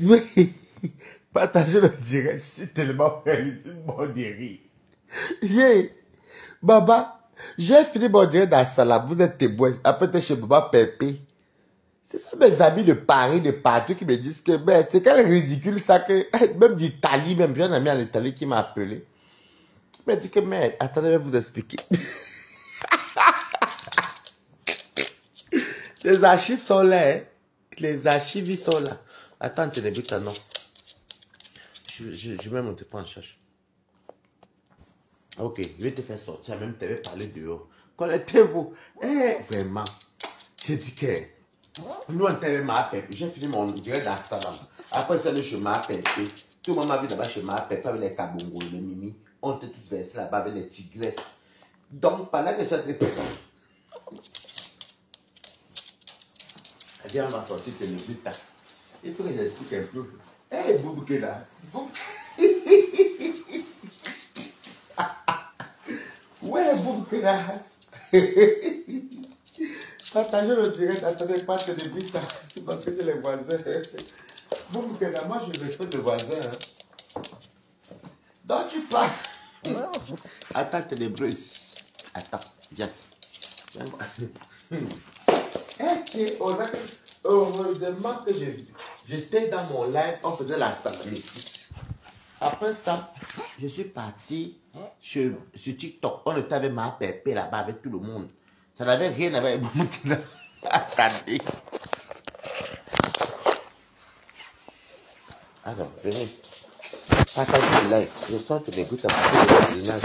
Oui, partagez le direct, je suis tellement prêt, je suis mort de rire. Yeah, Baba, j'ai fini mon direct dans la salle, vous êtes témoin, après t'es chez Baba Pépé. C'est ça mes amis de Paris, de partout qui me disent que, ben, c'est quel ridicule ça que, même d'Italie, même j'ai un ami en Italie qui m'a appelé. Qui m'a dit que, mais, attendez, je vais vous expliquer. Les archives sont là, hein. Les archives, ils sont là. Attends, tu n'es plus non. Je mets mon téléphone en charge. Ok, je vais te faire sortir, même te vais parler dehors. Connectez-vous. Eh, vraiment. J'ai dit que, nous, on t'avait ma pépé. J'ai fini mon direct dans la salle. Après, c'est le chemin à pépé. Tout le monde m'a vu là-bas chez ma pépé avec les kabongos, les mimi. On était tous versés là-bas avec les tigresses. Donc, pendant que ça te elle on va sortir tes limites. Il faut que j'explique un peu. Hé, Boubouké là. Ouais, Boubouké là. Partagez le direct, attendez pas que des bites. Parce que j'ai les voisins. Boubouké là, moi je respecte les voisins. Hein. Donc tu passes. Attends, t'es des bruits. Attends, viens. Heureusement que j'étais dans mon live, on faisait la salle ici. Après ça, je suis parti sur TikTok. On était avec ma pépé là-bas avec tout le monde. Ça n'avait rien à voir avec moi. Attendez. Alors, venez. Partagez le live. Je sens que les gouttes à partir de voisinage.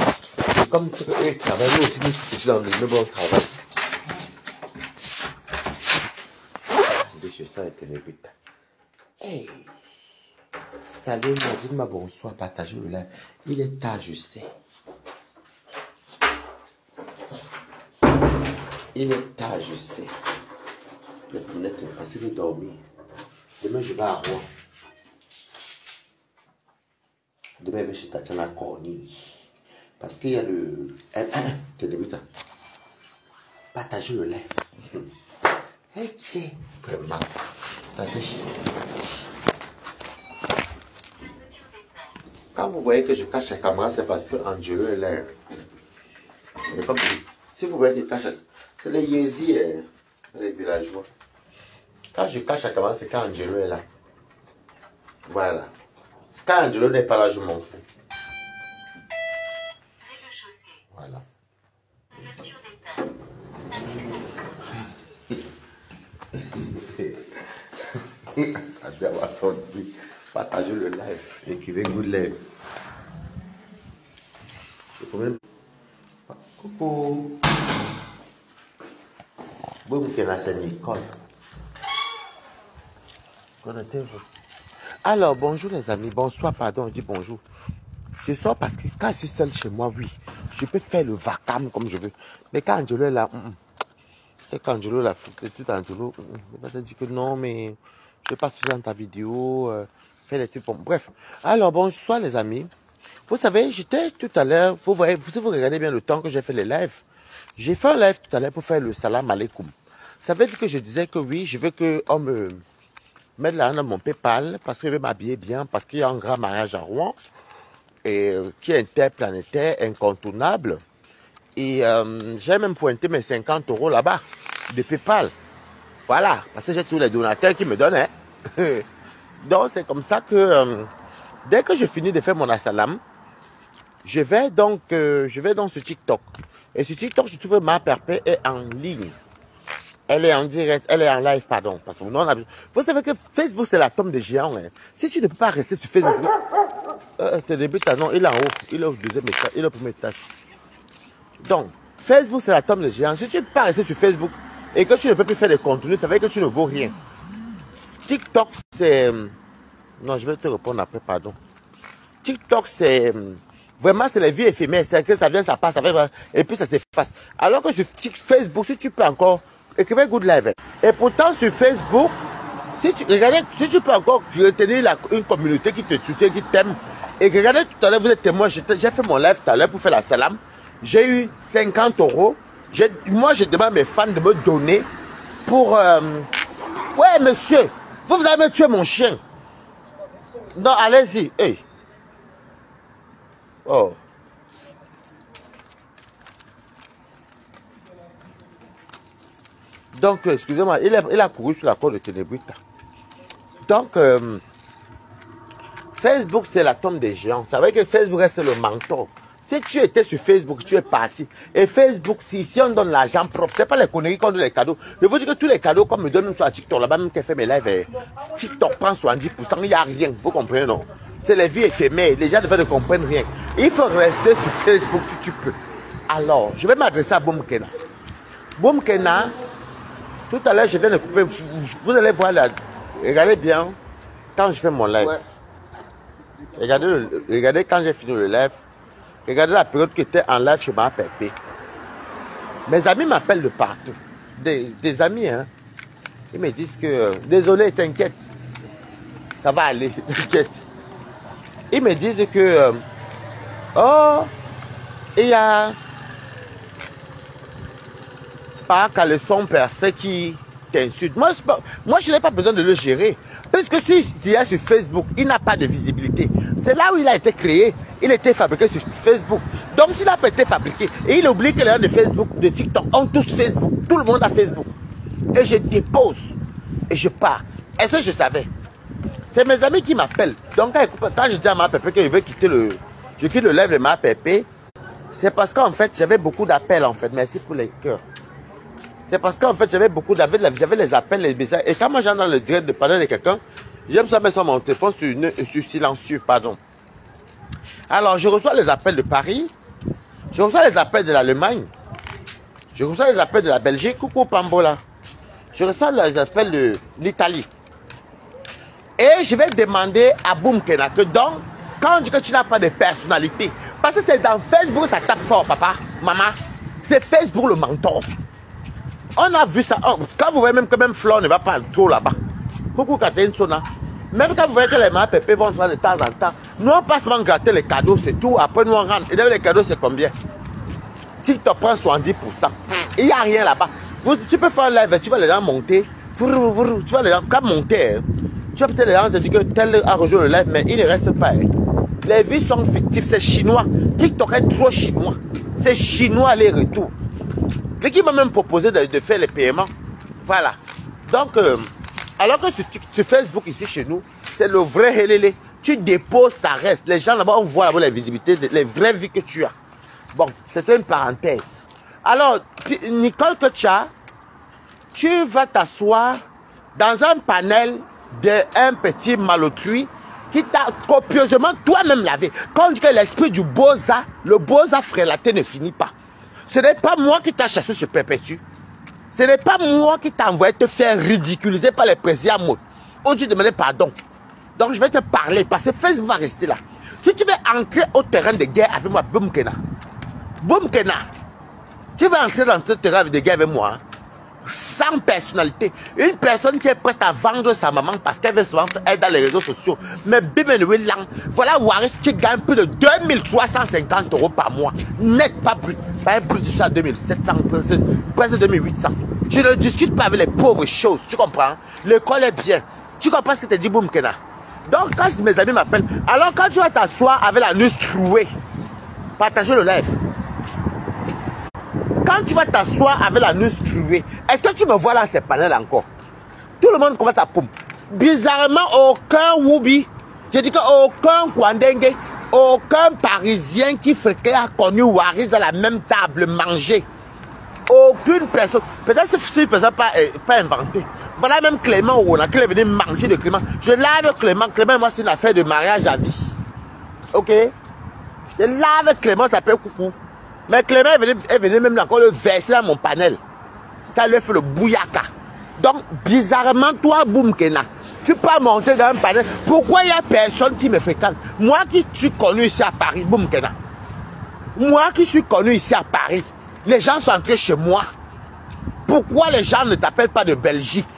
Et comme eux travaillent aussi, nous sommes dans le même bon travail. Je sens que les gouttes. Hey! Salut, dites-moi bonsoir, partagez le live. Il est tard, je sais. Il est tard, je sais. Je vais peut-être passer de dormir. Demain, je vais à Rouen. Demain, je vais chez Tatiana Corny. Parce qu'il y a le... T'es débutant. Partagez le live. Hey, tiens, vraiment. Quand vous voyez que je cache la caméra, c'est parce que Angelo est là. Et comme si vous voyez que je cache, c'est les Yézis, les villageois. Quand je cache la caméra, c'est quand Angelo est là. Voilà. Quand Angelo n'est pas là, je m'en fous. Voilà. Après avoir sorti, partagez le live, écrivez good live. Je peux même. Coucou. Boum, que là, c'est Nicole. Connectez-vous. Alors, bonjour les amis, bonsoir, pardon, je dis bonjour. Je sors parce que quand je suis seul chez moi, oui, je peux faire le vacarme comme je veux. Mais quand Angelo est là, et quand Angelo l'a foutu, tout Angelo, il va te dire que non, mais je ne vais pas suivre dans ta vidéo, faire des trucs. Bref, alors bonsoir les amis. Vous savez, j'étais tout à l'heure, vous voyez, si vous regardez bien le temps que j'ai fait les lives, j'ai fait un live tout à l'heure pour faire le salam alaikum. Ça veut dire que je disais que oui, je veux qu'on me mette l'argent dans mon PayPal parce que je veux m'habiller bien, parce qu'il y a un grand mariage à Rouen, et, qui est interplanétaire, incontournable. Et j'ai même pointé mes 50 € là-bas, de PayPal. Voilà, parce que j'ai tous les donateurs qui me donnent. Hein. Donc c'est comme ça que dès que je finis de faire mon assalam, je vais donc sur TikTok. Et sur TikTok, je trouve ma pépé est en ligne. Elle est en direct, elle est en live, pardon. Parce que non, vous savez que Facebook, c'est la tombe des géants. Hein. Si tu ne peux pas rester sur Facebook, tes débuts, non, il est en haut. Il est au deuxième étage, il est au premier étage. Donc, Facebook, c'est la tombe des géants. Si tu ne peux pas rester sur Facebook et que tu ne peux plus faire des contenus, ça veut dire que tu ne vaux rien. TikTok, c'est... Non, je vais te répondre après, pardon. TikTok, c'est... Vraiment, c'est les vies éphémères. C'est que ça vient, ça passe, et puis ça s'efface. Alors que sur Facebook, si tu peux encore... Écrivez Good Live. Et pourtant, sur Facebook, si tu peux encore retenir une communauté qui te soutient, qui t'aime. Et regardez, tout à l'heure, vous êtes témoin. J'ai fait mon live tout à l'heure pour faire la salam. J'ai eu 50 €. Moi, je demande à mes fans de me donner pour... Ouais, monsieur, vous avez tué mon chien. Non, allez-y. Hey. Oh. Donc, excusez-moi, il a couru sur la côte de Ténébrita. Donc, Facebook, c'est la tombe des géants. Ça veut dire que Facebook reste le mentor. Si tu étais sur Facebook, tu es parti. Et Facebook, si on donne l'argent propre, c'est pas les conneries qu'on donne les cadeaux. Je vous dis que tous les cadeaux qu'on me donne même sur TikTok, là-bas, même qu'elle fait mes lives, TikTok prend 70%, il n'y a rien. Vous comprenez, non? C'est les vies éphémères. Les gens ne comprennent rien. Il faut rester sur Facebook si tu peux. Alors, je vais m'adresser à Boumkena. Boumkena, tout à l'heure, je viens de couper. Vous allez voir là. Regardez bien quand je fais mon live. Ouais. Regardez quand j'ai fini le live. Regardez la période qui était en live chez ma pépé. Mes amis m'appellent de partout. Des amis, hein. Ils me disent que, désolé, t'inquiète. Ça va aller, t'inquiète. Ils me disent que, oh, il y a pas qu'à le son percé qui t'insulte. Moi, je n'ai pas besoin de le gérer. Parce que s'il y a sur Facebook, il n'a pas de visibilité. C'est là où il a été créé. Il a été fabriqué sur Facebook. Donc s'il n'a pas été fabriqué, et il oublie que les gens de Facebook, de TikTok ont tous Facebook. Tout le monde a Facebook. Et je dépose. Et je pars. Est-ce que je savais? C'est mes amis qui m'appellent. Donc quand je dis à ma pépé que je vais quitter je quitte le live de ma pépé, c'est parce qu'en fait, j'avais beaucoup d'appels en fait. Merci pour les cœurs. C'est parce qu'en fait, j'avais beaucoup d'appels, j'avais les appels, les messages. Et quand moi j'entre dans le direct de parler de quelqu'un, j'aime ça mettre sur mon téléphone sur silencieux, pardon. Alors, je reçois les appels de Paris, je reçois les appels de l'Allemagne, je reçois les appels de la Belgique, coucou Pambola. Je reçois les appels de l'Italie. Et je vais demander à Boumkena que donc, quand on dit que tu n'as pas de personnalité, parce que c'est dans Facebook, ça tape fort, papa, maman, c'est Facebook le mentor. On a vu ça. Oh, quand vous voyez même que même Flore ne va pas trop là-bas. Coucou Catherine Sona. Même quand vous voyez que les mamans pépés vont faire de temps en temps. Nous on passe seulement gratter les cadeaux, c'est tout. Après nous on rentre. Et les cadeaux c'est combien? TikTok prend 70%. Il n'y a rien là-bas. Tu peux faire un live, tu vas les gens monter. Tu vas les gens quand monter. Tu vas peut-être les gens te dire que tel a rejoint le live, mais il ne reste pas. Les vies sont fictives, c'est chinois. TikTok est trop chinois. C'est chinois les retours. Ce qui m'a même proposé de faire les paiements. Voilà. Donc, alors que sur Facebook ici chez nous, c'est le vrai helele. Tu déposes, ça reste. Les gens là-bas, on voit là-bas la visibilité, les vraies vies que tu as. Bon, c'était une parenthèse. Alors, Nicole Kocha, tu vas t'asseoir dans un panel d'un petit malotru qui t'a copieusement toi-même lavé. Quand on dit que l'esprit du Boza, le Boza frélaté ne finit pas. Ce n'est pas moi qui t'a chassé sur Perpétue. Ce n'est pas moi qui t'ai envoyé te faire ridiculiser par les présidents où tu demandais pardon. Donc je vais te parler parce que Facebook va rester là. Si tu veux entrer au terrain de guerre avec moi, Boumkena. Boumkena. Tu vas entrer dans ce terrain de guerre avec moi. Hein, sans personnalité. Une personne qui est prête à vendre sa maman parce qu'elle veut souvent être dans les réseaux sociaux. Mais voilà Waris qui gagne plus de 2350 € par mois. Net, pas plus de ça, 2700, presque 2800. Je ne discute pas avec les pauvres choses, tu comprends? L'école est bien. Tu comprends ce que te dit Boumkena? Donc quand mes amis m'appellent, alors quand tu vas t'asseoir avec la nuit trouée, partagez le live. Quand tu vas t'asseoir avec la nuit trouée, est-ce que tu me vois là ces panels encore? Tout le monde commence à pomper. Bizarrement, aucun Woubi, je dis qu'aucun Kwandengue, aucun Parisien qui a connu Waris dans la même table manger. Aucune personne. Peut-être que c'est une personne pas inventée. Voilà même Clément Ouna qui est venu manger de Clément. Je lave Clément. Clément et moi, c'est une affaire de mariage à vie. Ok? Je lave Clément, ça s'appelle coucou. Mais Clément est venu même encore le verser dans mon panel. Quand il a fait le bouyaka. Donc, bizarrement, toi, Boumkena, tu peux monter dans un panel. Pourquoi il n'y a personne qui me fréquente? Moi qui suis connu ici à Paris, Boumkena. Moi qui suis connu ici à Paris, les gens sont entrés chez moi. Pourquoi les gens ne t'appellent pas de Belgique?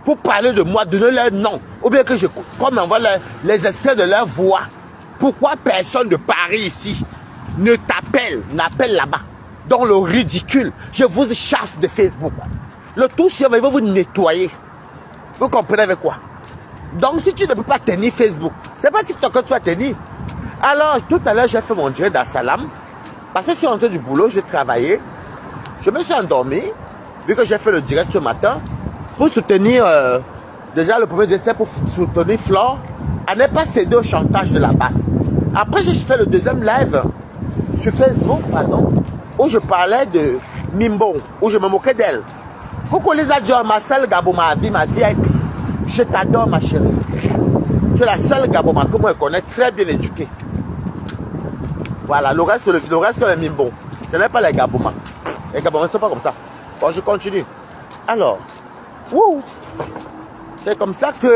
Pour parler de moi, donner leur nom. Ou bien que comme on voit les extraits de leur voix. Pourquoi personne de Paris ici ne n'appelle là-bas? Dans le ridicule, je vous chasse de Facebook. Le tout, si on va vous nettoyer. Vous comprenez avec quoi? Donc, si tu ne peux pas tenir Facebook, c'est pas TikTok que tu vas tenir. Alors, tout à l'heure, j'ai fait mon direct d'Assalam. Parce que je suis rentré du boulot, j'ai travaillé. Je me suis endormi, vu que j'ai fait le direct ce matin, pour soutenir, déjà le premier direct, c'était pour soutenir Flore, à ne pas céder au chantage de la base. Après, j'ai fait le deuxième live sur Facebook, pardon, où je parlais de Mimbo, où je me moquais d'elle. Coucou les adjoints, ma seule Gabo, ma vie VIP. Je t'adore, ma chérie. Tu es la seule Gaboma que moi je connais, très bien éduquée. Voilà, le reste c'est les Mimbo. Ce n'est pas les Gaboma. Les Gaboma ne sont pas comme ça. Bon, je continue. Alors, c'est comme ça que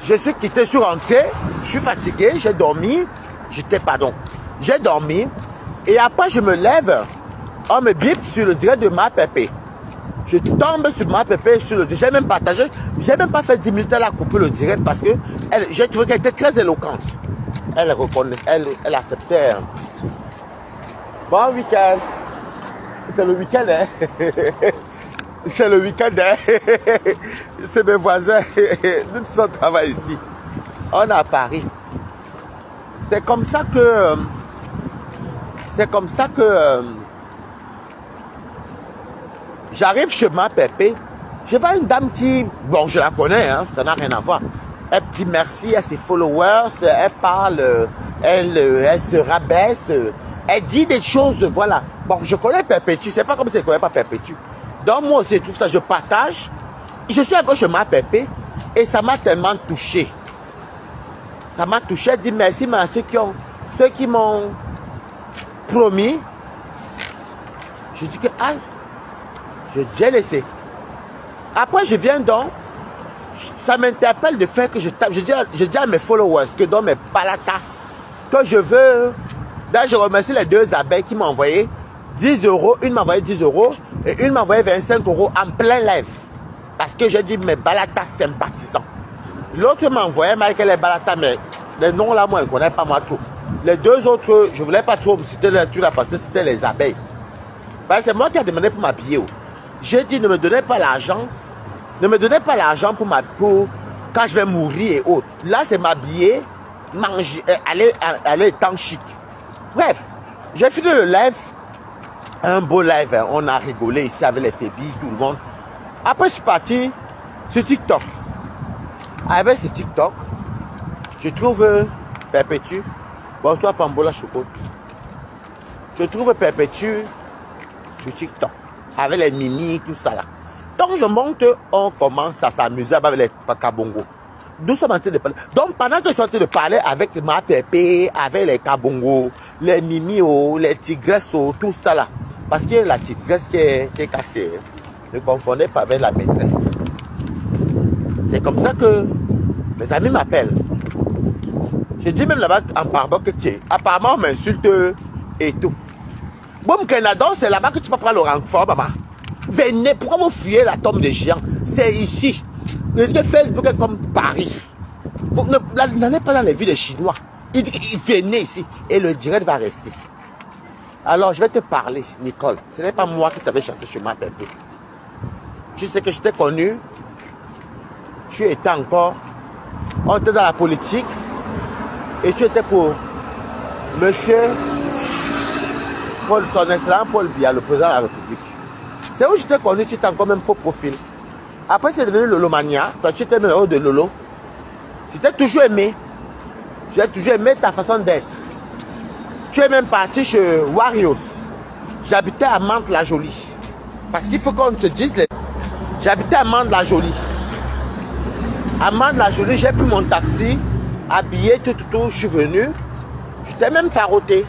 je suis quitté, je suis rentré, je suis fatigué, j'ai dormi. J'ai dormi. Et après, je me lève, on me bip sur le direct de ma pépé. Je tombe sur ma pépé, sur le direct. J'ai même partagé, j'ai même pas fait 10 minutes, elle a coupé le direct parce que j'ai trouvé qu'elle était très éloquente. Elle reconnaît, elle acceptait. Bon week-end. C'est le week-end, hein. C'est le week-end, hein. C'est mes voisins. Nous tous travaillons ici. On est à Paris. C'est comme ça que j'arrive chez ma pépé. Je vois une dame qui, bon, je la connais, hein, ça n'a rien à voir. Elle dit merci à ses followers, elle parle, elle se rabaisse, elle dit des choses, voilà. Bon, je connais Perpétue, c'est pas comme si je ne connais pas Perpétue. Donc moi aussi, tout ça, je partage. Je suis à gauche de ma pépé et ça m'a tellement touché. Ça m'a touché, elle dit merci, mais à ceux qui m'ont promis. Je dis que, ah, j'ai laissé. Après, je viens donc, ça m'interpelle de faire que je tape. Je dis à mes followers que dans mes palatas, que je veux. D'ailleurs, je remercie les deux abeilles qui m'ont envoyé 10 €. Une m'a envoyé 10 € et une m'a envoyé 25 € en plein live. Parce que j'ai dit mes balatas sympathisants. L'autre m'a envoyé, Michael, les balatas, mais les noms là, moi, je ne connais pas moi trop. Les deux autres, je ne voulais pas trop vous citer là parce que c'était les abeilles. C'est moi qui ai demandé pour m'habiller. J'ai dit, ne me donnez pas l'argent. Ne me donnez pas l'argent pour quand je vais mourir et autres. Là, c'est m'habiller, manger, aller étant chic. Bref, j'ai fini le live. Un beau live. Hein. On a rigolé ici avec les fébilles, tout le monde. Après, je suis parti sur TikTok. Avec ce TikTok, je trouve Perpétue. Bonsoir, Pambola Chocolat. Je trouve Perpétue sur TikTok. Avec les mini, tout ça là. Donc je monte, on commence à s'amuser avec les kabongo. Nous sommes en train de parler. Donc pendant que je suis en train de parler avec ma pépé, avec les kabongo, les mimi, les tigresses, tout ça là. Parce que la tigresse qui est cassée, ne confondez pas avec la maîtresse. C'est comme ça que mes amis m'appellent. Je dis même là-bas en parlant que tu es. Apparemment on m'insulte et tout. Bon, Canada, c'est là-bas que tu peux prendre le renfort, maman. Venez, pourquoi vous fuyez la tombe des géants? C'est ici. Le Facebook est comme Paris. Vous n'allez pas dans les villes des Chinois. Venez ici et le direct va rester. Alors, je vais te parler, Nicole. Ce n'est pas moi qui t'avais chassé chez ma pépé. Tu sais que je t'ai connu. Tu étais encore. On était dans la politique. Et tu étais pour monsieur son excellent Paul Biya, le président de la République. C'est où je t'ai connu, tu étais encore même faux profil. Après, tu es devenu Lolomania. Toi, tu étais le haut de Lolo. Je t'ai toujours aimé. J'ai toujours aimé ta façon d'être. Tu es même parti chez Warriors. J'habitais à Mantes-la-Jolie. Parce qu'il faut qu'on se dise. J'habitais à Mantes-la-Jolie. À Mantes-la-Jolie, j'ai pris mon taxi, habillé, tout. Je suis venu. Je t'ai même faroté.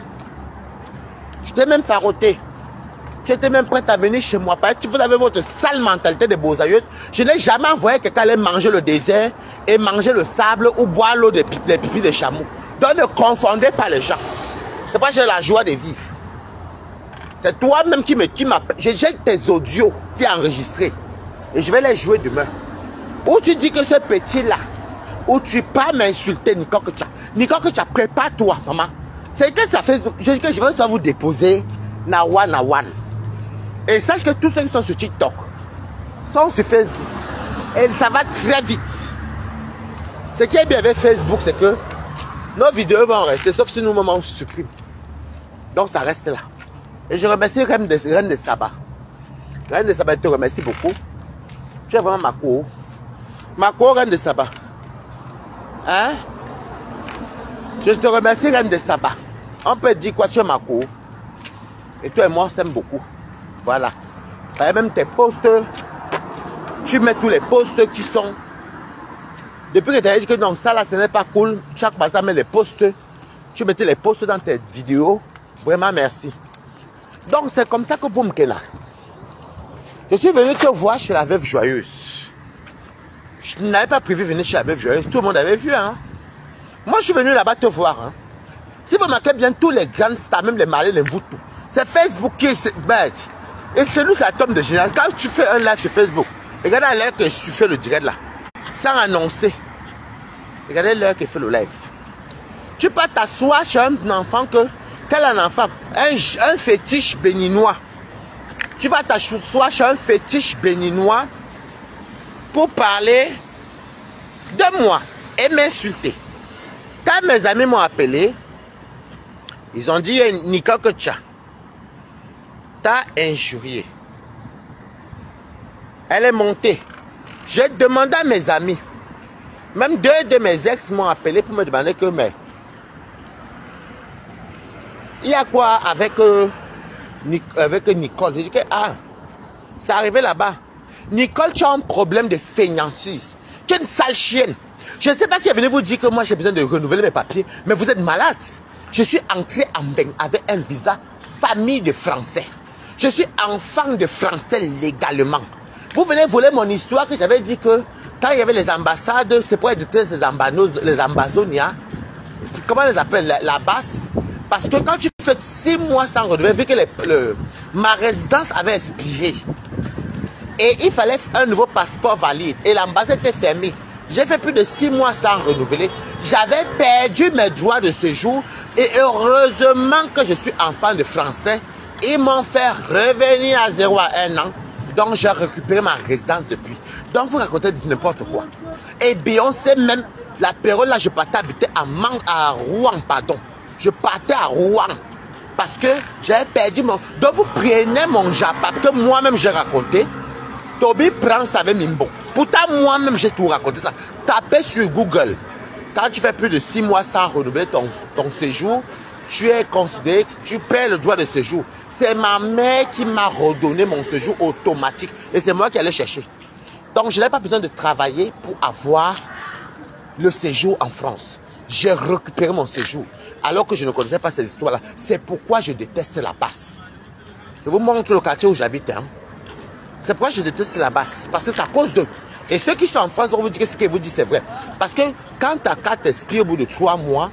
Tu étais même prête à venir chez moi. Parce que vous avez votre sale mentalité de beausailleuse. Je n'ai jamais envoyé quelqu'un aller manger le désert et manger le sable ou boire l'eau des pipis des chameaux. Donc ne confondez pas les gens. C'est pas que j'ai la joie de vivre. C'est toi-même qui m'appelle. J'ai tes audios qui sont enregistrés. Et je vais les jouer demain. Où tu dis que ce petit-là, où tu pas m'insulter, Nicole Ketia. Nicole Ketia, prépare-toi, maman. C'est que ça fait. Je dis que je vais vous déposer Nawan. Et sache que tous ceux qui sont sur TikTok sont sur Facebook. Et ça va très vite. Ce qui est bien avec Facebook, c'est que nos vidéos vont rester, sauf si nous on supprime. Donc ça reste là. Et je remercie Reine de Saba. Reine de Saba, je te remercie beaucoup. Tu es vraiment ma co. Ma co, Reine de Saba. Hein? Je te remercie, Reine de Saba. On peut dire quoi, tu es ma co. Et toi et moi, on s'aime beaucoup. Voilà. Même tes posts, tu mets tous les posts qui sont... Depuis que tu as dit que non, ça là, ce n'est pas cool. Chaque matin, met les posts. Tu mettais les posts dans tes vidéos. Vraiment, merci. Donc, c'est comme ça que Boum Kena. Je suis venu te voir chez la Veuve Joyeuse. Je n'avais pas prévu venir chez la Veuve Joyeuse. Tout le monde avait vu, hein. Moi, je suis venu là-bas te voir, hein. Si vous remarquez bien, tous les grands stars, même les malais, les Mvoutou, c'est Facebook qui est bête. Et chez nous, c'est la tombe de général. Quand tu fais un live sur Facebook, regardez l'heure que tu fais le direct là, sans annoncer. Regardez l'heure que fait le live. Tu peux t'asseoir chez un enfant que... Quel un enfant? Un fétiche béninois. Tu vas t'asseoir chez un fétiche béninois pour parler de moi et m'insulter. Quand mes amis m'ont appelé, ils ont dit, Nicole Kocha, t'as injurié. Elle est montée. J'ai demandé à mes amis, même deux de mes ex m'ont appelé pour me demander que, mais, il y a quoi avec Nicole? J'ai dit que, ah, c'est arrivé là-bas. Nicole, tu as un problème de fainéantise. Tu es une sale chienne. Je ne sais pas qui est venu vous dire que moi j'ai besoin de renouveler mes papiers, mais vous êtes malade. Je suis entré en bain avec un visa famille de Français. Je suis enfant de Français légalement. Vous venez voler mon histoire que j'avais dit que quand il y avait les ambassades, c'est pour éditer les ambazonia. Comment on les appelle? La basse. Parce que quand tu fais 6 mois sans renouveler, vu que ma résidence avait expiré, et il fallait un nouveau passeport valide, et l'ambassade était fermée. J'ai fait plus de 6 mois sans renouveler. J'avais perdu mes droits de séjour, et heureusement que je suis enfant de Français, ils m'ont fait revenir à 0 à 1 an. Donc j'ai récupéré ma résidence depuis. Donc vous racontez n'importe quoi. Et Beyoncé même, la période là, je partais habiter à Rouen, pardon. Je partais à Rouen parce que j'avais perdu mon... Donc vous prenez mon japa que moi-même j'ai raconté. Toby prend ça avec Mimbo. Pourtant moi-même j'ai tout raconté ça. Tapez sur Google. Quand tu fais plus de 6 mois sans renouveler ton séjour, tu es considéré, tu perds le droit de séjour. C'est ma mère qui m'a redonné mon séjour automatique. Et c'est moi qui allais chercher. Donc je n'ai pas besoin de travailler pour avoir le séjour en France. J'ai récupéré mon séjour. Alors que je ne connaissais pas ces histoires-là. C'est pourquoi je déteste la basse. Je vous montre le quartier où j'habite. Hein. C'est pourquoi je déteste la basse. Parce que c'est à cause d'eux. Et ceux qui sont en France vont vous dire que ce qu'ils vous disent c'est vrai. Parce que quand ta carte expire au bout de 3 mois,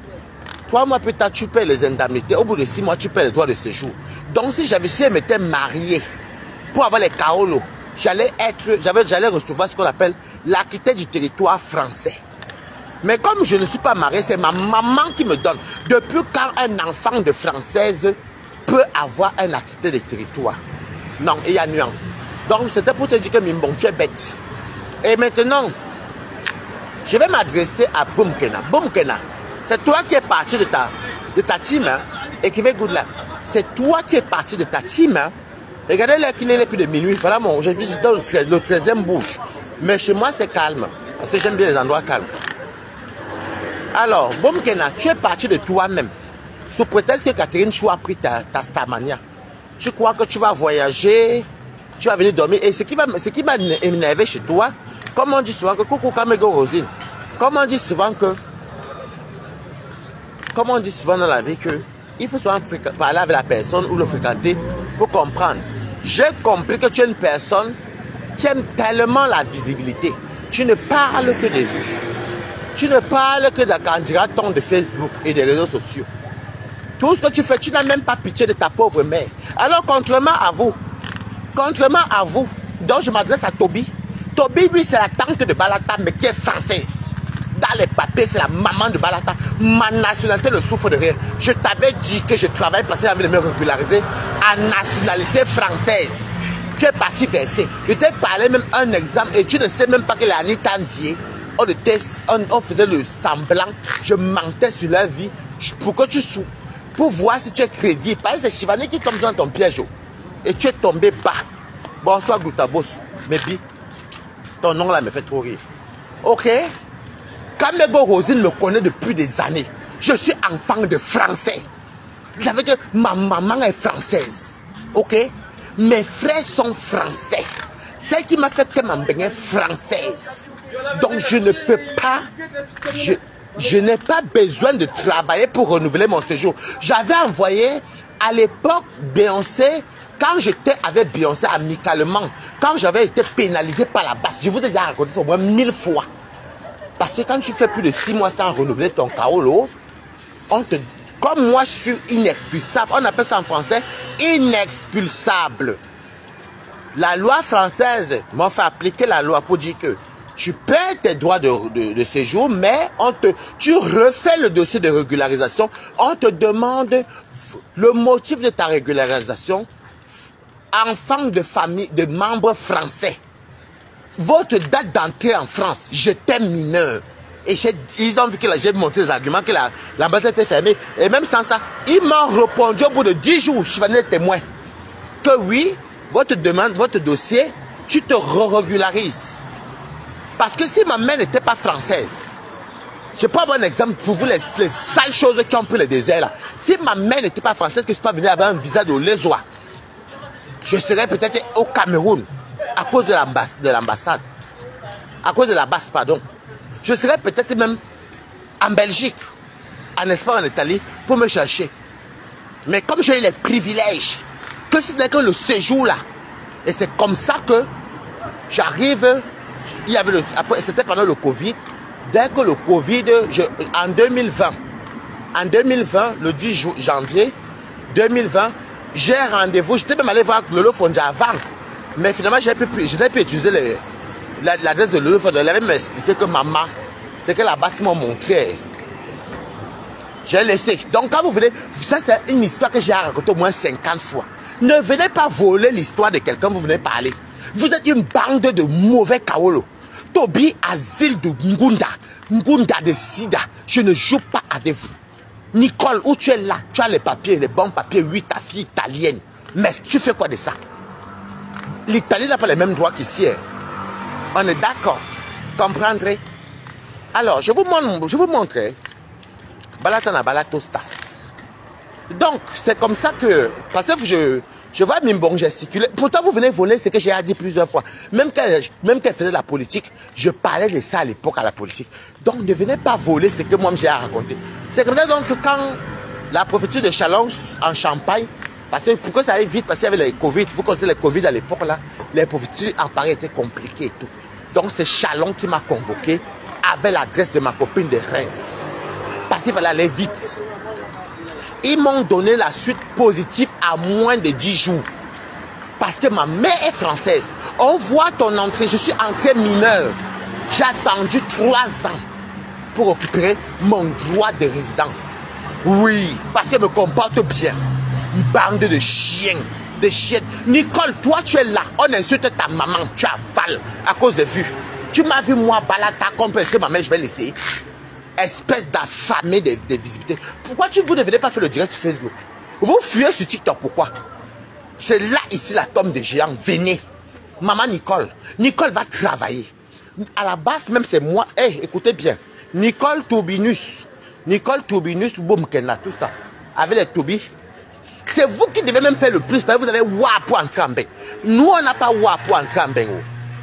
3 mois plus tard, tu paies les indemnités. Au bout de 6 mois, tu paies les droits de séjour. Donc si elle m'était marié pour avoir les kaolos, j'allais recevoir ce qu'on appelle l'acquitté du territoire français. Mais comme je ne suis pas marié, c'est ma maman qui me donne. Depuis quand un enfant de française peut avoir un acquitté de territoire? Non, il y a nuance. Donc c'était pour te dire que Mimbon, tu es bête. Et maintenant, je vais m'adresser à Boum Kena. Boum Kena, c'est toi qui es parti de ta team, hein, et qui fait good là. C'est toi qui es parti de ta team. Hein. Regardez là qu'il est plus de minuit. Voilà, je vis dans le 13e bouche. Mais chez moi, c'est calme. Parce que j'aime bien les endroits calmes. Alors, Boum Kena, tu es parti de toi-même. Sous prétexte que Catherine Chou a pris ta Starmania. Tu crois que tu vas voyager, tu vas venir dormir. Et ce qui m'a énervé chez toi, comme on dit souvent que coucou Kamego Rosine, comme on dit souvent dans la vie que il faut souvent parler avec la personne ou le fréquenter pour comprendre. J'ai compris que tu es une personne qui aime tellement la visibilité. Tu ne parles que des vues. Tu ne parles que de la candidature de Facebook et des réseaux sociaux. Tout ce que tu fais, tu n'as même pas pitié de ta pauvre mère. Alors, contrairement à vous, donc je m'adresse à Toby. Toby, lui, c'est la tante de Balata, mais qui est française. Dans les papiers, c'est la maman de Balata. Ma nationalité ne souffre de rien. Je t'avais dit que je travaille parce que j'avais me régulariser en nationalité française. Tu es parti verser. Je t'ai parlé même un exemple et tu ne sais même pas que les Anita Ndiaye, on faisait le semblant. Je mentais sur leur vie pour que tu souffres. Pour voir si tu es crédible. Parce que c'est Chivani qui tombe dans ton piège. Et tu es tombé bas. Bonsoir Goutabos. Maybe. Ton nom là me fait trop rire. Ok? Kamego Rosine me connaît depuis des années. Je suis enfant de français. Vous savez que ma maman est française. Ok? Mes frères sont français. C'est qui m'a fait que ma mère est française. Donc je ne peux pas... Je n'ai pas besoin de travailler pour renouveler mon séjour. J'avais envoyé à l'époque Beyoncé, quand j'étais avec Beyoncé amicalement, quand j'avais été pénalisé par la base, je vous ai déjà raconté ça au moins 1000 fois. Parce que quand tu fais plus de 6 mois sans renouveler ton kaolo, comme moi je suis inexpulsable, on appelle ça en français inexpulsable. La loi française m'a fait appliquer la loi pour dire que tu perds tes droits de séjour, mais tu refais le dossier de régularisation. On te demande le motif de ta régularisation. Enfant de famille, de membres français. Votre date d'entrée en France, j'étais mineur. Et ils ont vu que j'ai montré les arguments, que l'ambassade était fermée. Et même sans ça, ils m'ont répondu au bout de 10 jours, je suis venu témoin, que oui, votre demande, votre dossier, tu te régularises. Parce que si ma mère n'était pas française, je peux avoir un exemple pour vous, les sales choses qui ont pris le désert là. Si ma mère n'était pas française, que je ne suis pas venu avec un visa de lésois, je serais peut-être au Cameroun à cause de l'ambassade. À cause de la base, pardon. Je serais peut-être même en Belgique, en Espagne, en Italie, pour me chercher. Mais comme j'ai eu les privilèges, que ce n'est que le séjour là. Et c'est comme ça que j'arrive. Il y avait c'était pendant le Covid. Dès que le Covid, en 2020, le 10 janvier 2020, j'ai rendez-vous. J'étais même allé voir Lolo Fondia avant. Mais finalement, je n'ai pu utiliser l'adresse de Lolo Fondia. Elle avait m'expliqué que maman, c'est que là-bas, ils m'ont montré. J'ai laissé. Donc, quand vous venez, ça, c'est une histoire que j'ai racontée au moins 50 fois. Ne venez pas voler l'histoire de quelqu'un, vous venez parler. Vous êtes une bande de mauvais kaolo. Toby, asile de Ngunda de Sida. Je ne joue pas avec vous. Nicole, où tu es là, tu as les papiers, les bons papiers, oui, ta fille italienne. Mais tu fais quoi de ça? L'Italie n'a pas les mêmes droits qu'ici. On est d'accord. Comprendrez? Alors, je vous montre. Balatana Balatostas. Donc, c'est comme ça que... Parce que je vois Mimbong gesticuler. Pourtant, vous venez voler ce que j'ai dit plusieurs fois. Même qu'elle faisait la politique, je parlais de ça à l'époque à la politique. Donc, ne venez pas voler ce que moi j'ai à raconter. C'est comme ça donc que quand la prophétie de Chalon en Champagne, parce que pourquoi ça allait vite? Parce qu'il y avait les Covid. Vous connaissez les Covid à l'époque là, les prophéties en Paris étaient compliquées et tout. Donc, c'est Chalon qui m'a convoqué avec l'adresse de ma copine de Reims. Parce qu'il fallait aller vite. Ils m'ont donné la suite positive à moins de 10 jours. Parce que ma mère est française. On voit ton entrée. Je suis entré mineur. J'ai attendu 3 ans pour récupérer mon droit de résidence. Oui, parce qu'elle me comporte bien. Une bande de chiens. De chiennes. Nicole, toi tu es là. On insulte ta maman. Tu avales à cause des vues. Tu m'as vu moi, balata, compenser ma mère, je vais laisser. Espèce d'affamé de visibilité. Pourquoi vous ne venez pas faire le direct sur Facebook? Vous fuyez sur TikTok, pourquoi? C'est là, ici, la tombe des géants. Venez. Maman Nicole. Nicole va travailler. À la base, même c'est moi. Hey, écoutez bien. Nicole Toubinus. Nicole Toubinus, Boumkena, tout ça. Avec les Toubi. C'est vous qui devez même faire le plus. Parce que vous avez WA pour entrer en bain. Nous, on n'a pas WA pour entrer en bain.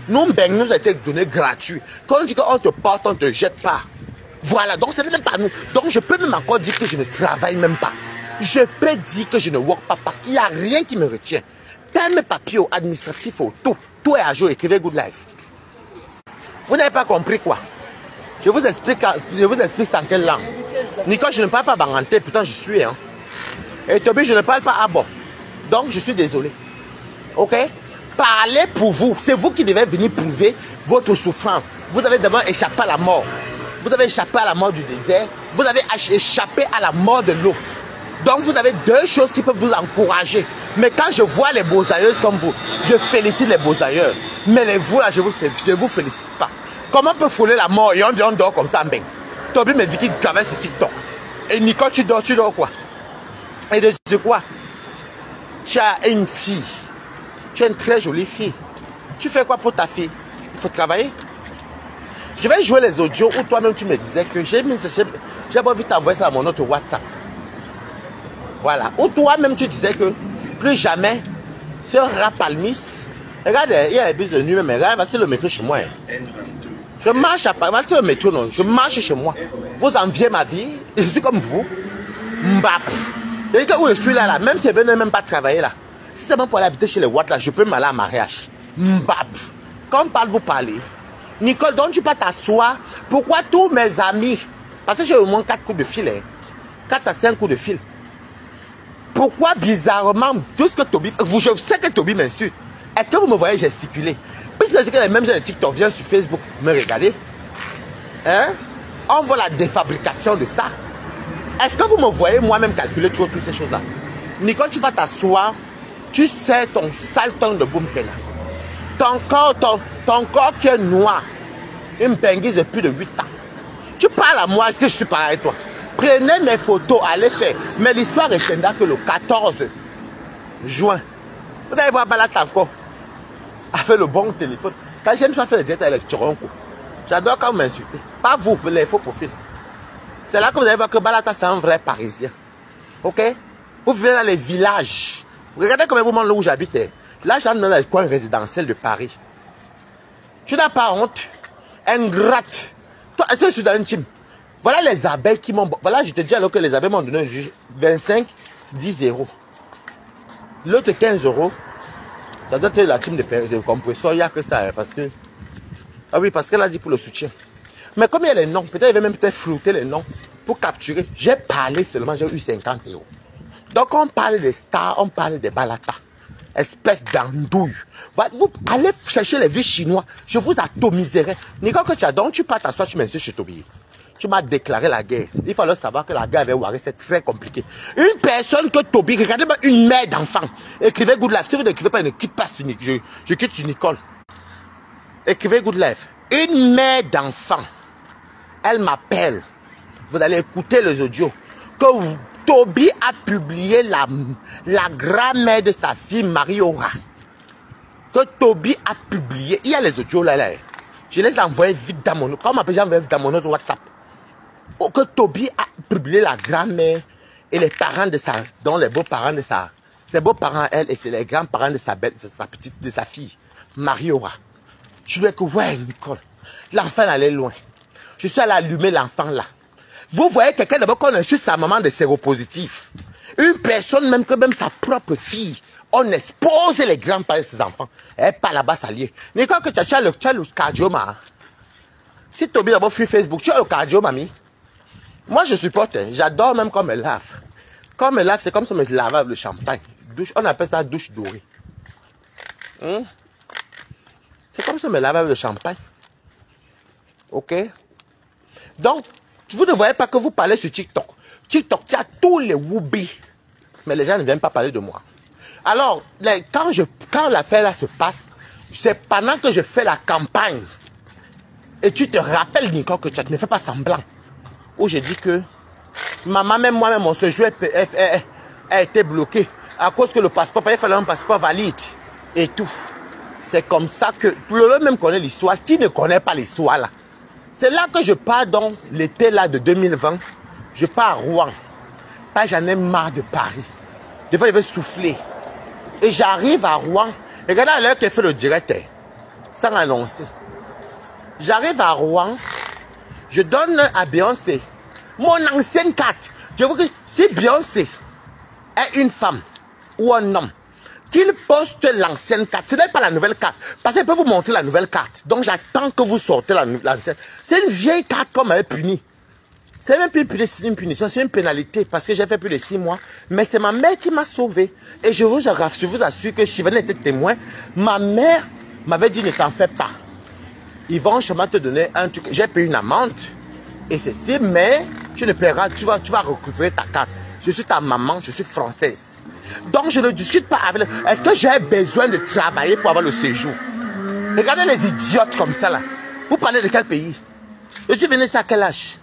Nous, nous a été donné gratuit. Quand on dit qu'on te porte, on ne te jette pas. Voilà, donc ce n'est même pas nous. Donc je peux même encore dire que je ne travaille même pas. Je peux dire que je ne work pas parce qu'il n'y a rien qui me retient. Dans mes papiers administratifs, tout est à jour, écrivez Good Life. Vous n'avez pas compris quoi? Je vous explique en quelle langue. Nicole, je ne parle pas banganté, pourtant je suis. Hein. Et Toby, je ne parle pas à bord. Donc je suis désolé. Ok? Parlez pour vous. C'est vous qui devez venir prouver votre souffrance. Vous avez d'abord échappé à la mort. Vous avez échappé à la mort du désert. Vous avez échappé à la mort de l'eau. Donc vous avez 2 choses qui peuvent vous encourager Mais quand je vois les beaux-aïeux comme vous, je félicite les beaux-aïeux. Mais vous là, je vous félicite pas. Comment on peut fouler la mort et on dort comme ça, ben? Toby me dit qu'il travaille sur TikTok. Et Nicole, tu dors quoi? Et de quoi? Tu as une fille. Tu es une très jolie fille. Tu fais quoi pour ta fille? Il faut travailler. Je vais jouer les audios où toi-même tu me disais que j'ai pas envie t'envoyer ça à mon autre WhatsApp. Voilà. Où toi-même tu disais que plus jamais ce rap palmis. Regarde, il y a les bus de nuit, mais regarde, c'est le métro chez moi. Je marche à Paris, c'est le métro, non. Je marche chez moi. Vous enviez ma vie, je suis comme vous. Mbap. Et que où je suis là, même si je ne même pas travailler là. Si c'est bon pour aller habiter chez les Watt là, je peux m'aller à mariage. Mbap. Comme vous parlez. Nicole, donc tu peux t'asseoir. Pourquoi tous mes amis? Parce que j'ai au moins 4 coups de fil. 4 à 5 coups de fil. Pourquoi bizarrement, tout ce que Toby... Je sais que Toby m'insulte. Est-ce que vous me voyez gesticuler? Puisque c'est que les mêmes gens de TikTok viennent sur Facebook me regarder. Hein? On voit la défabrication de ça. Est-ce que vous me voyez moi-même calculer toutes ces choses-là? Nicole, tu vas t'asseoir. Tu sais ton sale tongue de boom Kenya. Ton corps qui est noir. Une penguise de plus de 8 ans. Tu parles à moi, est-ce que je suis pareil avec toi? Prenez mes photos, allez faire. Mais l'histoire retiendra que le 14 juin, vous allez voir Balata encore. A fait le bon téléphone. Quand j'aime ça faire les directs électoraux, j'adore quand vous m'insultez. Pas vous, les faux profils. C'est là que vous allez voir que Balata, c'est un vrai Parisien. Ok? Vous vivez dans les villages. Regardez comment vous montrez où j'habite. Là, j'en ai dans le coin résidentiel de Paris. Tu n'as pas honte? Ingrate. Toi, est-ce que je suis dans une team? Voilà les abeilles qui m'ont... Voilà, je te dis alors que les abeilles m'ont donné 25, 10 euros. L'autre 15 euros, ça doit être la team de compresseur. Il n'y a que ça, parce que... Ah oui, parce qu'elle a dit pour le soutien. Mais comme il y a les noms, peut-être il va même peut-être flouter les noms pour capturer. J'ai parlé seulement, j'ai eu 50 euros. Donc on parle des stars, on parle des Balata. Espèce d'andouille. Vous allez chercher les vieux chinois, je vous atomiserai. Nicole, que tu as donc, tu pars t'asseoir, tu m'insultes chez Toby. Tu m'as déclaré la guerre. Il fallait savoir que la guerre avec Waré, c'est très compliqué. Une personne que Toby, regardez-moi une mère d'enfant. Écrivez Good Life. Si vous n'écrivez pas, ne quitte pas sur Nicole. Je quitte sur Nicole. Écrivez Good Life. Une mère d'enfant. Elle m'appelle. Vous allez écouter les audios. Que Toby a publié la grand-mère de sa fille, Marie-Aura. Que Toby a publié. Il y a les audios là. Je les ai envoyés vite dans mon autre. Comment j'ai envoyé vite dans mon autre WhatsApp? Que Toby a publié la grand-mère et les parents de sa, dont les beaux-parents de sa, ses beaux-parents elle et c'est les grands-parents de sa belle, de sa fille, Marie-Aura. Je lui ai dit, ouais, Nicole, l'enfant allait loin. Je suis allé allumer l'enfant là. Vous voyez quelqu'un d'abord qu'on insulte sa maman de séropositif. Une personne, même que même sa propre fille, on expose les grands-parents de ses enfants. Elle pas là-bas s'allier. Nicole, que tu as le cardio-ma. Si Toby d'abord fuit Facebook, tu as le cardio, mamie. Moi, je supporte. J'adore même comme elle lave. Comme elle lave, c'est comme si on me lavait avec le champagne. Douche, on appelle ça douche dorée. C'est comme si on me lavait avec le champagne. Ok? Donc, vous ne voyez pas que vous parlez sur TikTok. TikTok, il y a tous les whoopis. Mais les gens ne viennent pas parler de moi. Alors, quand l'affaire là se passe, c'est pendant que je fais la campagne. Et tu te rappelles, Nicole, que tu ne fais pas semblant. Où j'ai dit que maman, même moi-même, mon séjour a été bloqué. À cause que le passeport, il fallait un passeport valide. Et tout. C'est comme ça que tout le monde même connaît l'histoire. Qui ne connaît pas l'histoire là? C'est là que je pars dans l'été là de 2020. Je pars à Rouen. Pas j'en ai marre de Paris. Des fois, il veut souffler. Et j'arrive à Rouen. Regardez à l'heure qu'elle fait le direct. Sans annoncer. J'arrive à Rouen. Je donne à Beyoncé mon ancienne carte. Je vous dis, si Beyoncé est une femme ou un homme, qu'il poste l'ancienne carte. Ce n'est pas la nouvelle carte. Parce qu'elle peut vous montrer la nouvelle carte. Donc j'attends que vous sortez l'ancienne. C'est une vieille carte qu'on m'avait punie. C'est même plus une punition, c'est une pénalité. Parce que j'ai fait plus de 6 mois. Mais c'est ma mère qui m'a sauvé. Et je vous assure que Chivane était témoin. Ma mère m'avait dit, ne t'en fais pas. Ils vont chemin te donner un truc. J'ai payé une amende. Et ceci, mais tu ne paieras, tu vas récupérer ta carte. Je suis ta maman, je suis française. Donc, je ne discute pas avec... Est-ce que j'ai besoin de travailler pour avoir le séjour? Regardez les idiotes comme ça, là. Vous parlez de quel pays? Je suis venu ici à quel âge?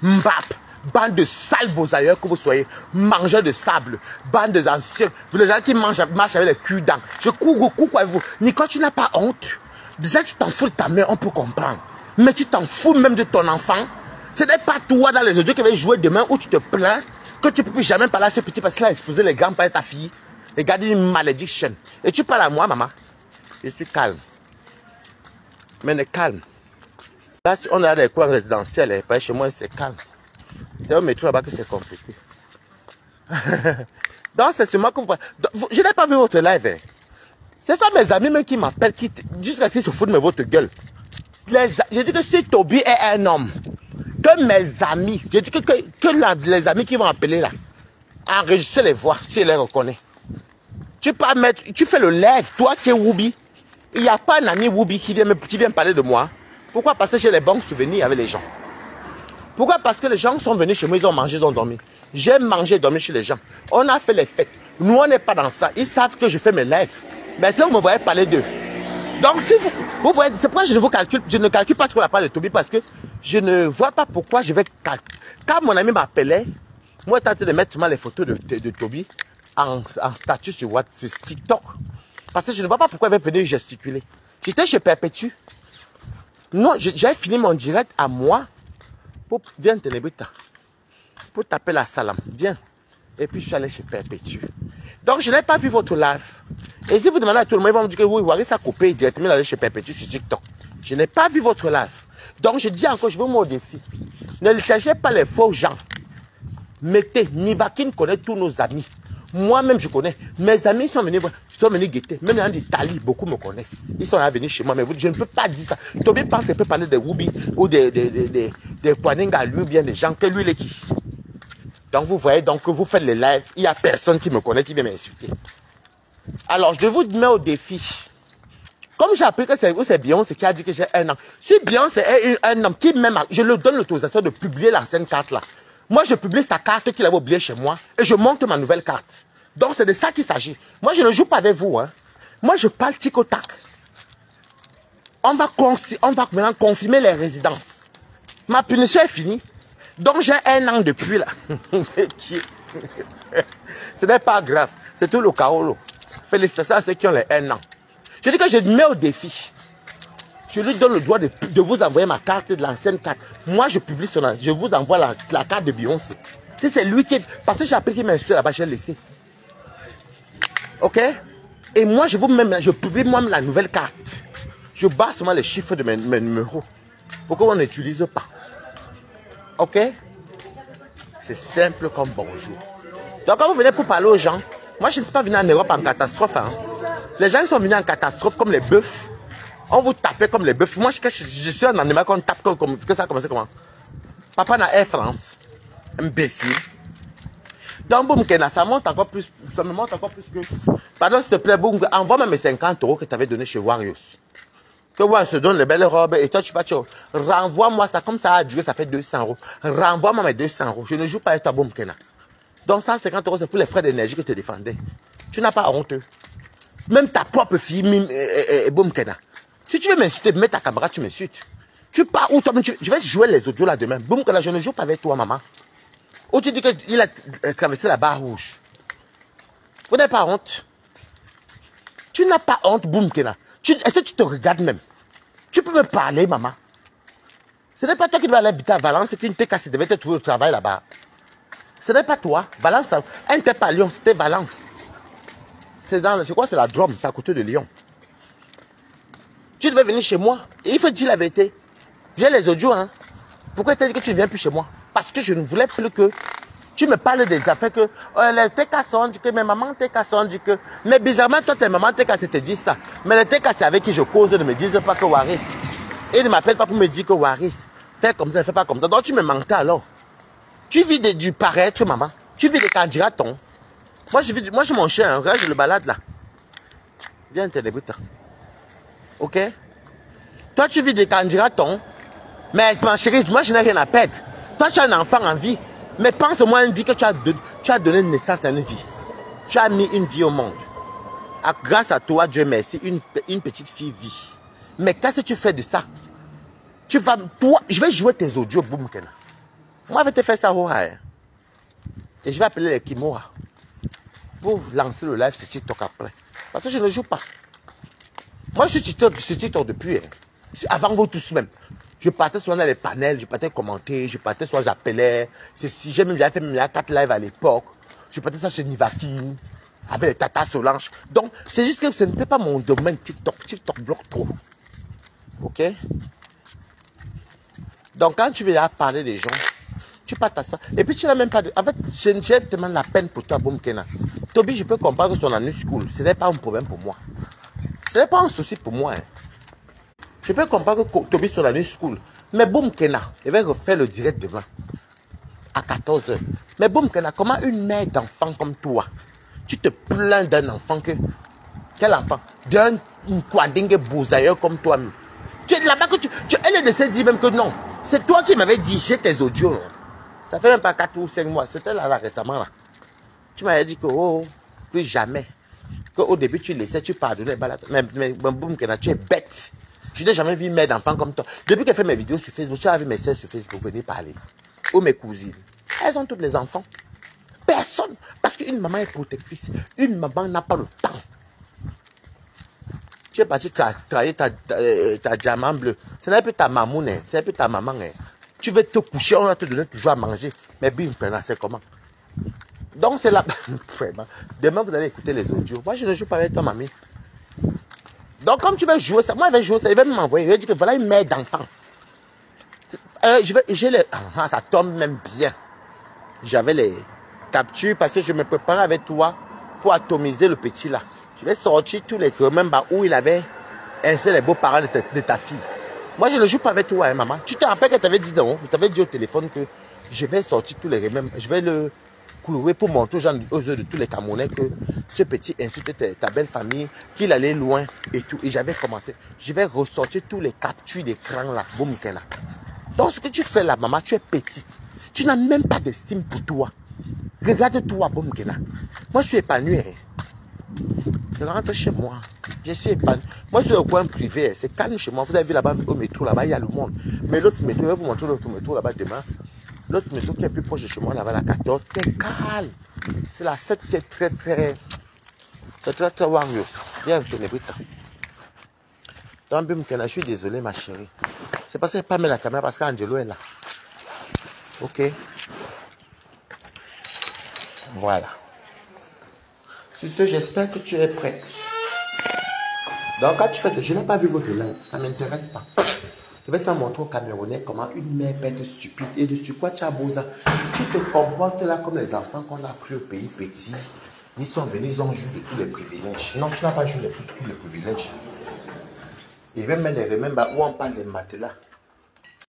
Mbap, bande de sales beaux-ailleurs que vous soyez, mangeurs de sable, bande d'anciens, vous les gens qui marchent avec les culs dents. Je cours quoi vous? Nicolas, tu n'as pas honte? Déjà, tu t'en fous de ta mère, on peut comprendre. Mais tu t'en fous même de ton enfant. Ce n'est pas toi dans les audios qui va jouer demain où tu te plains que tu ne peux plus jamais parler à ce petit parce qu'il a exposé les grands par ta fille. Regarde une malédiction. Et tu parles à moi, maman. Je suis calme. Mais ne calme. Là, si on a des coins résidentiels, chez moi, c'est calme. C'est au métro là-bas que c'est compliqué. Donc, c'est sur moi que vous voyez. Je n'ai pas vu votre live. Hein. Ce sont mes amis même qui m'appellent, qui jusqu'à ce qu'ils se foutent de votre gueule. Je dis que si Toby est un homme, que mes amis, je dis que les amis qui vont appeler là, enregistrez les voix, si elle les reconnaît. Tu peux mettre, tu fais le live, toi qui es Woubi. Il n'y a pas un ami Woubi qui vient parler de moi. Pourquoi? Parce que j'ai les bons souvenirs avec les gens. Pourquoi? Parce que les gens sont venus chez moi, ils ont mangé, ils ont dormi. J'ai mangé et dormi chez les gens. On a fait les fêtes. Nous, on n'est pas dans ça. Ils savent que je fais mes lives. Mais si vous me voyez parler d'eux. Donc, si vous voyez, c'est pourquoi je ne calcule pas trop la part de Toby parce que je ne vois pas pourquoi je vais calculer. Quand mon ami m'appelait, moi, j'ai tenté de mettre les photos de Toby en statut sur WhatsApp, sur TikTok. Parce que je ne vois pas pourquoi il va venir gesticuler. J'étais chez Perpétue. Non, j'ai fini mon direct à moi. Viens, Ténébrita. Pour taper la salam. Viens. Et puis, je suis allé chez Perpétue. Donc, je n'ai pas vu votre live. Et si vous demandez à tout le monde, ils vont me dire que oui, Waris a coupé directement aller chez Perpétue sur TikTok. Je n'ai pas vu votre live. Donc, je dis encore, je vous mets au défi. Ne cherchez pas les faux gens. Mettez, Nivakin connaît tous nos amis. Moi-même, je connais. Mes amis sont venus guetter. Même en Italie, beaucoup me connaissent. Ils sont venus chez moi. Mais je ne peux pas dire ça. Toby pense qu'il peut parler des Woubi ou des Poininga, lui, ou bien des gens que lui, il est qui. Donc, vous voyez, donc, vous faites les lives. Il n'y a personne qui me connaît, qui vient m'insulter. Alors, je vous mets au défi. Comme j'ai appris que c'est Beyoncé qui a dit que j'ai un an. Si Beyoncé est un homme qui même, je lui donne l'autorisation de publier l'ancienne carte là. Moi, je publie sa carte qu'il avait oubliée chez moi et je monte ma nouvelle carte. Donc, c'est de ça qu'il s'agit. Moi, je ne joue pas avec vous. Hein. Moi, je parle tic au tac. On va maintenant confirmer les résidences. Ma punition est finie. Donc, j'ai un an depuis là. Ce n'est pas grave. C'est tout le chaos. Félicitations à ceux qui ont les 1 an. Je dis que je mets au défi. Je lui donne le droit de vous envoyer ma carte de l'ancienne carte. Moi, je publie son je vous envoie la carte de Beyoncé. Si c'est lui qui... Parce que j'ai appris qu'il m'a insulté là-bas, j'ai laissé. Ok? Et moi, je publie moi-même la nouvelle carte. Je base seulement les chiffres de mes numéros. Pourquoi on n'utilise pas? Ok? C'est simple comme bonjour. Donc, quand vous venez pour parler aux gens, moi, je ne suis pas venu en Europe en catastrophe. Hein. Les gens ils sont venus en catastrophe comme les bœufs. On vous tapait comme les bœufs. Moi, je suis un animal qu'on tape comme que ça a commencé comment? Papa n'a Air France. Imbécile. Donc, boum, ça monte encore plus. Ça me monte encore plus que. Pardon, s'il te plaît, boum, envoie-moi mes 50 € que tu avais donné chez Warriors. Que moi, je te donne les belles robes et toi, tu vas, renvoie-moi ça. Comme ça a duré, ça fait 200 €. Renvoie-moi mes 200 €. Je ne joue pas avec toi, boum, Kena. Donc, 150 €, c'est pour les frais d'énergie que tu défendais. Tu n'as pas honte. Même ta propre fille, boum, Kena. Si tu veux m'insulter, mets ta caméra, tu m'insultes. Tu pars où toi, je vais jouer les audios là demain. Boum, Kena, je ne joue pas avec toi, maman. Ou tu dis qu'il a traversé la barre rouge. Vous n'avez pas honte. Tu n'as pas honte, boum, Kena. Est-ce que tu te regardes même? Tu peux me parler, maman. Ce n'est pas toi qui dois aller habiter à Valence et qui ne t'es cassé, devait te trouver au travail là-bas. Ce n'est pas toi. Valence, elle n'était pas à Lyon, c'était Valence. C'est quoi, c'est la Drôme, c'est à côté de Lyon. Tu devais venir chez moi. Et il faut dire la vérité. J'ai les audios, hein. Pourquoi tu as dit que tu ne viens plus chez moi? Parce que je ne voulais plus que tu me parles des affaires que les TK sont dit que mes mamans TK sont dit que. Mais bizarrement, toi, tes mamans TK te disent ça. Mais les TK, c'est avec qui je cause, ne me disent pas que Waris. Et ils ne m'appellent pas pour me dire que Waris, fais comme ça, fais pas comme ça. Donc tu me mentais alors. Tu vis du paraître, maman. Tu vis des candidatons. Moi, je mon chien, regarde, je le balade là. Viens, Ténébrita. Ok? Toi, tu vis des candidatons. Mais ma chérie, moi, je n'ai rien à perdre. Toi, tu as un enfant en vie. Mais pense-moi une vie que tu as donné naissance à une vie. Tu as mis une vie au monde. Grâce à toi, Dieu merci, une petite fille vit. Mais qu'est-ce que tu fais de ça? Tu vas, toi, je vais jouer tes audios, boum, Kena. Moi, je vais te faire ça, et je vais appeler les Kimura pour lancer le live sur TikTok après. Parce que je ne joue pas. Moi, je suis sur TikTok depuis, avant vous tous même. Je partais souvent dans les panels, je partais commenter, je partais soit j'appelais. J'avais fait même 4 lives à l'époque. Je partais ça chez Nivaki, avec les Tata Solange. Donc, c'est juste que ce n'était pas mon domaine TikTok. TikTok bloque trop. Ok? Donc, quand tu viens parler des gens, tu partes à ça. Et puis, tu n'as même pas de... En fait, j'ai tellement la peine pour toi, Boum Kena. Toby, je peux comprendre que son année school, ce n'est pas un problème pour moi. Ce n'est pas un souci pour moi. Je peux comprendre que Toby soit dans une school. Mais Boum Kena, il va refaire le direct demain. À 14 h. Mais Boum Kena, comment une mère d'enfant comme toi, tu te plains d'un enfant que... Quel enfant? D'un Kwadingue bousailleur comme toi. Tu es là-bas que elle est de se dire même que non. C'est toi qui m'avais dit, j'ai tes audios. Là. Ça fait même pas 4 ou 5 mois. C'était là récemment. Là. Tu m'avais dit que, plus jamais. Qu'au début, tu laissais, tu pardonnais. Mais Boum Kena, tu es bête. Je n'ai jamais vu une mère d'enfant comme toi. Depuis qu'elle fait mes vidéos sur Facebook, tu as vu mes soeurs sur Facebook venir parler. Ou mes cousines. Elles ont tous les enfants. Personne. Parce qu'une maman est protectrice. Une maman n'a pas le temps. Tu es parti travailler ta diamant bleu. Ce n'est plus ta maman. Ce n'est plus ta maman. Tu veux te coucher, on va te donner toujours à manger. Mais bim, c'est comment? Donc c'est là. Vraiment. Demain, vous allez écouter les audios. Moi, je ne joue pas avec toi, mamie. Donc, comme tu veux jouer ça, moi, je vais jouer ça. Il va m'envoyer. Il va dire que voilà une mère d'enfant. Ça tombe même bien. J'avais les captures parce que je me préparais avec toi pour atomiser le petit là. Je vais sortir tous les même où il avait inséré les beaux-parents de ta fille. Moi, je ne joue pas avec toi, hein, maman. Tu te rappelles que tu avais dit non, tu avais dit au téléphone que je vais sortir tous les remèdes. Je vais le clouer pour montrer aux yeux de tous les Camerounais que ce petit insultait ta belle famille, qu'il allait loin et tout. Et j'avais commencé. Je vais ressortir tous les captures d'écran là. Boum, Kena. Donc, ce que tu fais là, maman, tu es petite. Tu n'as même pas d'estime pour toi. Regarde-toi, Boum Kena. Moi, je suis épanoui. Je rentre chez moi. Je suis épanoui. Moi, je suis au coin privé. C'est calme chez moi. Vous avez vu là-bas, au métro, là-bas, il y a le monde. Mais l'autre métro, je vais vous montrer l'autre métro là-bas demain. L'autre métro qui est plus proche de chez moi, là-bas, la 14, c'est calme. C'est la 7 qui est très, très... C'est très, très warrior. Viens, je ne pas. Donc, Boum Kena, je suis désolé, ma chérie. C'est parce que je n'ai pas mis la caméra, parce qu'Angelo est là. Ok. Voilà. Sur ce, j'espère que tu es prête. Donc, quand tu fais que je n'ai pas vu votre live, ça ne m'intéresse pas. Je vais s'en montrer aux Camerounais comment une mère peut être stupide. Et de sur quoi tu as beau ça. Tu te comportes là comme les enfants qu'on a pris au pays petit. Ils sont venus, ils ont joué de tous les privilèges. Non, tu n'as pas joué de tous les privilèges. Et même les remèdes où on parle des matelas.